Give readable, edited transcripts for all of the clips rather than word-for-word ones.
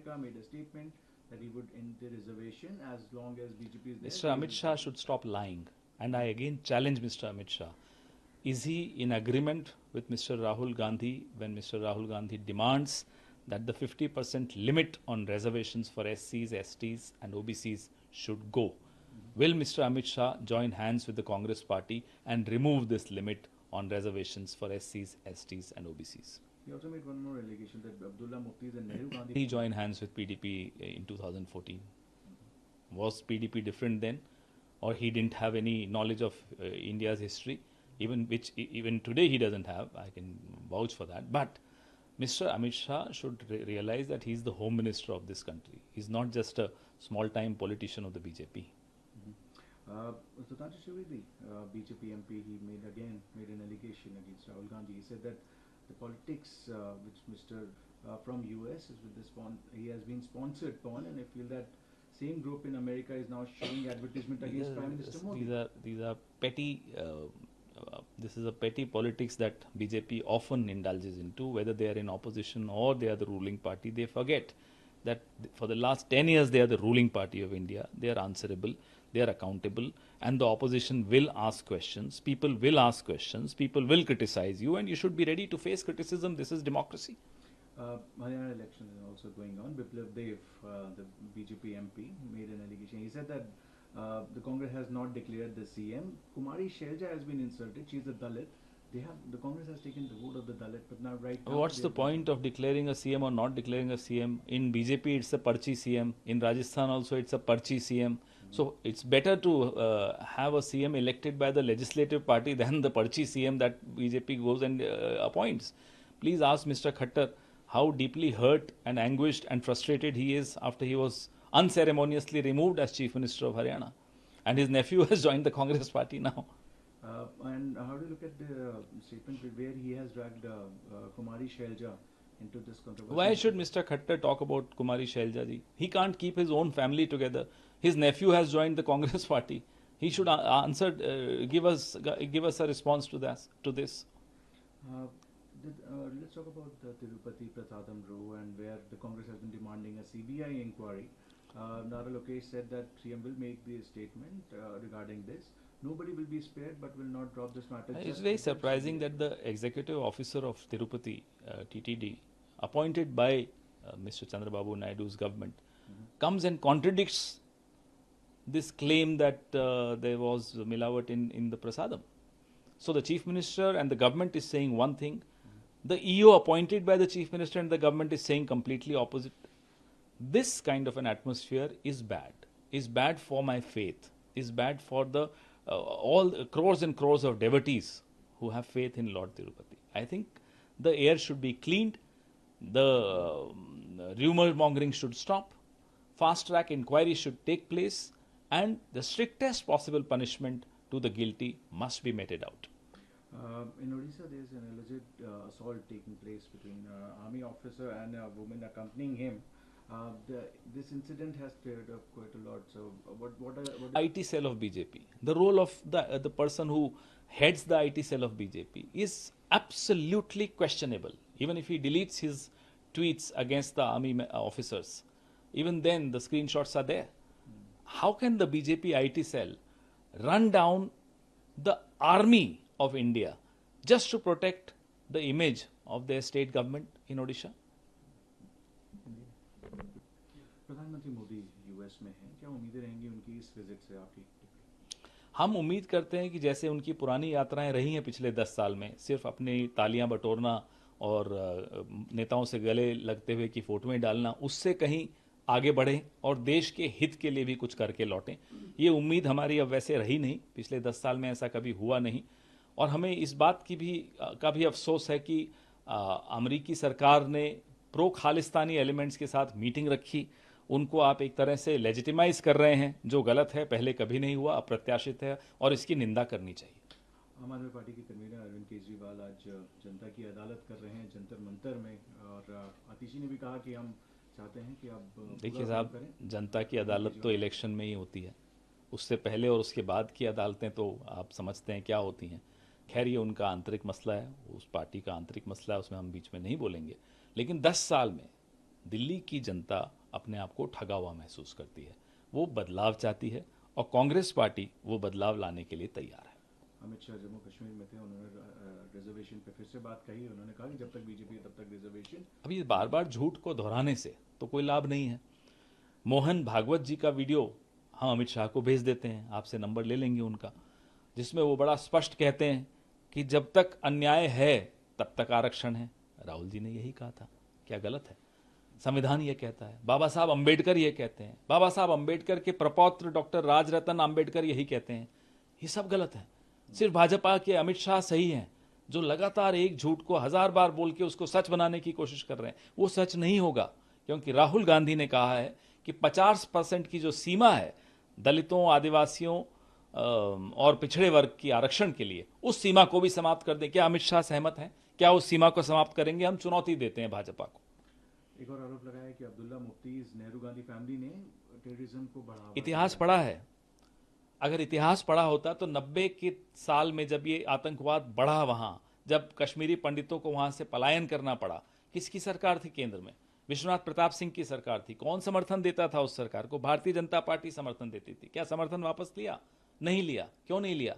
America, made a statement that he would end the reservation as long as BJP is there. Mr. Amit Shah should stop lying. And I again challenge Mr. Amit Shah. Is he in agreement with Mr. Rahul Gandhi when Mr. Rahul Gandhi demands that the 50% limit on reservations for SCs, STs and OBCs should go? Will Mr. Amit Shah join hands with the Congress party and remove this limit on reservations for SCs, STs and OBCs? He also made one more allegation that Abdullah Mufti's and Nehru Gandhi... He joined hands with PDP in 2014. Was PDP different then? Or he didn't have any knowledge of India's history, even today he doesn't have. I can vouch for that. But Mr. Amit Shah should realize that he's the Home Minister of this country. He's not just a small-time politician of the BJP. Sudhanshu Trivedi, BJP MP, he made an allegation against Rahul Gandhi. He said that the politics which Mr. from US is with this he has been sponsored porn, and I feel that same group in America is now showing advertisement against Prime Minister Modi. These are petty. This is a petty politics that BJP often indulges into, whether they are in opposition or they are the ruling party. They forget that for the last 10 years they are the ruling party of India. They are answerable, they are accountable, and the opposition will ask questions. People will ask questions. People will criticize you, and you should be ready to face criticism. This is democracy. Haryana election is also going on. Biplab Dev, the BJP MP, made an allegation. He said that the Congress has not declared the CM. Kumari Shelja has been insulted. She is a Dalit. The Congress has taken the vote of the Dalit, but now What's the point of declaring a CM or not declaring a CM? In BJP, it's a Parchi CM. In Rajasthan also, it's a Parchi CM. So it's better to have a CM elected by the legislative party than the Parchi CM that BJP goes and appoints. Please ask Mr. Khattar how deeply hurt and anguished and frustrated he is after he was unceremoniously removed as Chief Minister of Haryana. And his nephew has joined the Congress party now. And how do you look at the statement where he has dragged Kumari Shelja into this controversy? Why should Mr. Khattar talk about Kumari Shelja ji? He can't keep his own family together. His nephew has joined the Congress party. He should answer, give us a response to this. Let's talk about the Tirupati Prasadam row and where the Congress has been demanding a CBI inquiry. Nara Lokesh said that CM will make the statement regarding this. Nobody will be spared but will not drop this matter. It's very surprising that the executive officer of Tirupati, TTD, appointed by Mr. Chandrababu Naidu's government, comes and contradicts this claim that there was milawat in the Prasadam. So the Chief Minister and the government is saying one thing. The EO appointed by the Chief Minister and the government is saying completely opposite. This kind of an atmosphere is bad for my faith, is bad for the all crores and crores of devotees who have faith in Lord Tirupati. I think the air should be cleaned, the rumor mongering should stop, fast track inquiry should take place, and the strictest possible punishment to the guilty must be meted out. In Odisha, there is an alleged assault taking place between an army officer and a woman accompanying him. This incident has cleared up quite a lot. So, what IT cell of BJP. The role of the person who heads the IT cell of BJP is absolutely questionable. Even if he deletes his tweets against the army officers, even then the screenshots are there. How can the BJP IT cell run down the army of India just to protect the image of their state government in Odisha? प्रधानमंत्री Modi US में हैं, क्या उम्मीदें रहेंगी उनकी इस visit से आपकी? हम उम्मीद करते हैं कि जैसे उनकी पुरानी यात्राएं रही हैं पिछले 10 साल में, सिर्फ अपनी तालियां बटोरना और नेताओं से गले लगते हुए की फोटोएं डालना, उससे कहीं आगे बढ़ें और देश के हित के लिए भी कुछ करके लौटें। ये उम्मीद हमारी अब वैसे रही नहीं, पिछले 10 साल में ऐसा कभी हुआ नहीं। और हमें इस बात की भी अफसोस है कि अमेरिकी सरकार ने प्रो खालिस्तानी एलिमेंट्स के साथ मीटिंग रखी। उनको आप एक तरह से लेजिटिमाइज कर रहे हैं, जो गलत है, पहले कभी नहीं हुआ, अप्रत्याशित है और इसकी निंदा करनी चाहिए। आम आदमी पार्टी के कन्वीनर अरविंद केजरीवाल आज जनता की अदालत कर रहे हैं जंतर मंतर में, और आतिशी ने भी कहा कि हम चाहते हैं कि आप देखिए साहब, जनता की अदालत तो इलेक्शन में ही होती है, उससे पहले और उसके बाद की अदालतें तो आप समझते हैं क्या होती हैं। खैर, ये उनका आंतरिक मसला है, उस पार्टी का आंतरिक मसला है, उसमें हम बीच में नहीं बोलेंगे। लेकिन 10 साल में दिल्ली की जनता अपने आप को ठगा हुआ महसूस करती है, वो बदलाव चाहती है और कांग्रेस पार्टी वो बदलाव लाने के लिए तैयार है। अमित शाह जम्मू कश्मीर में थे, उन्होंने रिजर्वेशन पे फिर से बात कही, उन्होंने कहा कि जब तक बीजेपी है तब तक रिजर्वेशन। अभी बार बार झूठ को दोहराने से तो कोई लाभ नहीं है। मोहन भागवत जी का वीडियो हम अमित शाह को भेज देते हैं, आपसे नंबर ले लेंगे उनका, जिसमें वो बड़ा स्पष्ट कहते हैं कि जब तक अन्याय है तब तक आरक्षण है। राहुल जी ने यही कहा था, क्या गलत है? संविधान ये कहता है, बाबा साहब अंबेडकर ये कहते हैं, बाबा साहब अंबेडकर के प्रपौत्र डॉक्टर राजरतन अंबेडकर यही कहते हैं। ये सब गलत है। सिर्फ भाजपा के अमित शाह सही हैं, जो लगातार एक झूठ को 1000 बार बोल के उसको सच बनाने की कोशिश कर रहे हैं। वो सच नहीं होगा, क्योंकि राहुल गांधी ने कहा है कि 50% की जो सीमा है दलितों, आदिवासियों और पिछड़े वर्ग की आरक्षण के लिए, उस सीमा को भी समाप्त कर दें। क्या अमित शाह सहमत हैं? क्या उस सीमा को समाप्त करेंगे? हम चुनौती देते हैं भाजपा को। एक और आरोप लगाया कि अब्दुल्ला मुफ्तीज नेहरू गांधी फैमिली ने टेररिज्म को बढ़ावा। इतिहास पढ़ा है? अगर इतिहास पढ़ा होता तो 90 के साल में जब ये आतंकवाद बढ़ा, वहां जब कश्मीरी पंडितों को वहां से पलायन करना पड़ा, किसकी सरकार थी केंद्र में? विश्वनाथ प्रताप सिंह की सरकार थी। कौन समर्थन देता था उस सरकार को? भारतीय जनता पार्टी समर्थन देती थी। क्या समर्थन वापस लिया? नहीं लिया। क्यों नहीं लिया?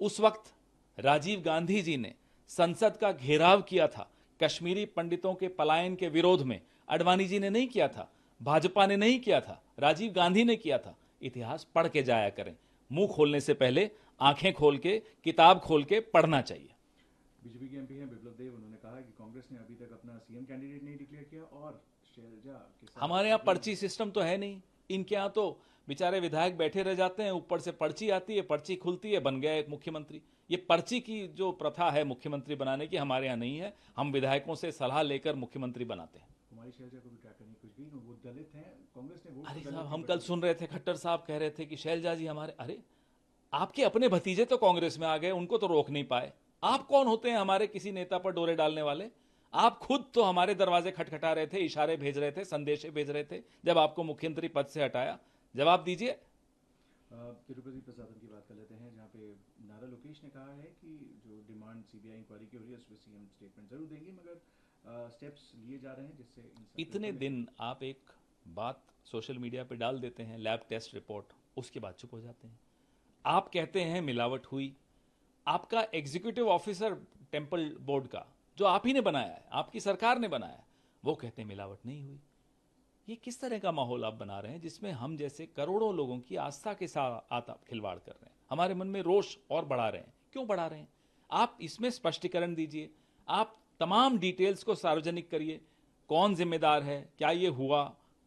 उस वक्त राजीव गांधी जी ने संसद का घेराव किया था कश्मीरी पंडितों के पलायन के विरोध में। अडवाणी जी ने नहीं किया था, भाजपा ने नहीं किया था, राजीव गांधी ने किया था। इतिहास पढ़ के जाया करें, मुंह खोलने से पहले आंखें खोल के, किताब खोल के पढ़ना चाहिए। बीजेपी के एमपी हैं बिप्लब देव, उन्होंने कहा कि कांग्रेस ने अभी तक अपना सीएम कैंडिडेट नहीं डिक्लेयर किया और शैलजा के साथ हमारे यहाँ पर्ची सिस्टम तो है नहीं, इनके यहाँ तो बेचारे विधायक बैठे रह जाते हैं, ऊपर से पर्ची आती है, पर्ची खुलती है, बन गया एक मुख्यमंत्री। ये पर्ची की जो प्रथा है मुख्यमंत्री बनाने की, हमारे यहाँ नहीं है। हम विधायकों से सलाह लेकर मुख्यमंत्री बनाते हैं। कुमारी शैलजा को भी ट्रैक करने की कुछ भी, वो दलित हैं, कांग्रेस ने वोट। अरे साहब, हम कल सुन रहे थे खट्टर साहब कह रहे थे कि शैलजा जी हमारे, अरे आपके अपने भतीजे तो कांग्रेस में आ गए, उनको तो रोक नहीं पाए। आप कौन होते हैं हमारे किसी नेता पर डोरे डालने वाले? आप खुद तो हमारे दरवाजे खटखटा रहे थे, इशारे भेज रहे थे, संदेशे भेज रहे थे जब आपको मुख्यमंत्री पद से हटाया। जवाब दीजिए। तिरुपति प्रसादम की बात कर लेते हैं, जहाँ पे नारा लोकेश ने कहा है कि जो डिमांड सीबीआई इंक्वायरी की हो रही है उसमें सीएम स्टेटमेंट जरूर देंगे, मगर स्टेप्स लिए जा रहे हैं जिससे इतने दिन आप एक बात सोशल मीडिया पे डाल देते हैं, लैब टेस्ट रिपोर्ट, उसके बाद चुप हो जाते हैं। आप कहते हैं मिलावट हुई। आपका एग्जीक्यूटिव ऑफिसर टेम्पल बोर्ड का, जो आप ही ने बनाया है, आपकी सरकार ने बनाया है, वो कहते हैं मिलावट नहीं हुई। ये किस तरह का माहौल आप बना रहे हैं जिसमें हम जैसे करोड़ों लोगों की आस्था के साथ आप खिलवाड़ कर रहे हैं, हमारे मन में रोष और बढ़ा रहे हैं? क्यों बढ़ा रहे हैं? आप इसमें स्पष्टीकरण दीजिए। आप तमाम डिटेल्स को सार्वजनिक करिए। कौन जिम्मेदार है, क्या ये हुआ,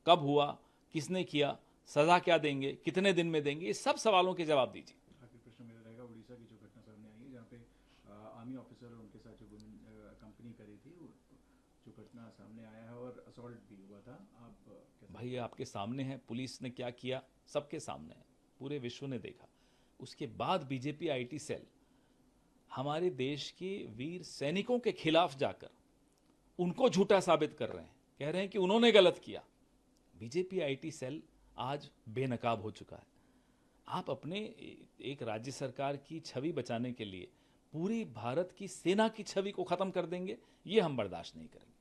कब हुआ, किसने किया, सजा क्या देंगे, कितने दिन में देंगे, ये सब सवालों के जवाब दीजिए। आखिरी प्रश्न मेरा रहेगा, उड़ीसा की जो घटना सामने आई है जहाँ पे आर्मी ऑफिसर और उनके साथ जो कंपनी करी थी, जो घटना सामने आया है और असॉल्ट भी हुआ था, आप कैसे? भाई, आपके सामने है, पुलिस ने क्या किया सबके सामने है, पूरे विश्व ने देखा। उसके बाद बीजेपी आईटी सेल हमारे देश के वीर सैनिकों के खिलाफ जाकर उनको झूठा साबित कर रहे हैं, कह रहे हैं कि उन्होंने गलत किया। बीजेपी आईटी सेल आज बेनकाब हो चुका है। आप अपने एक राज्य सरकार की छवि बचाने के लिए पूरी भारत की सेना की छवि को खत्म कर देंगे, ये हम बर्दाश्त नहीं करेंगे।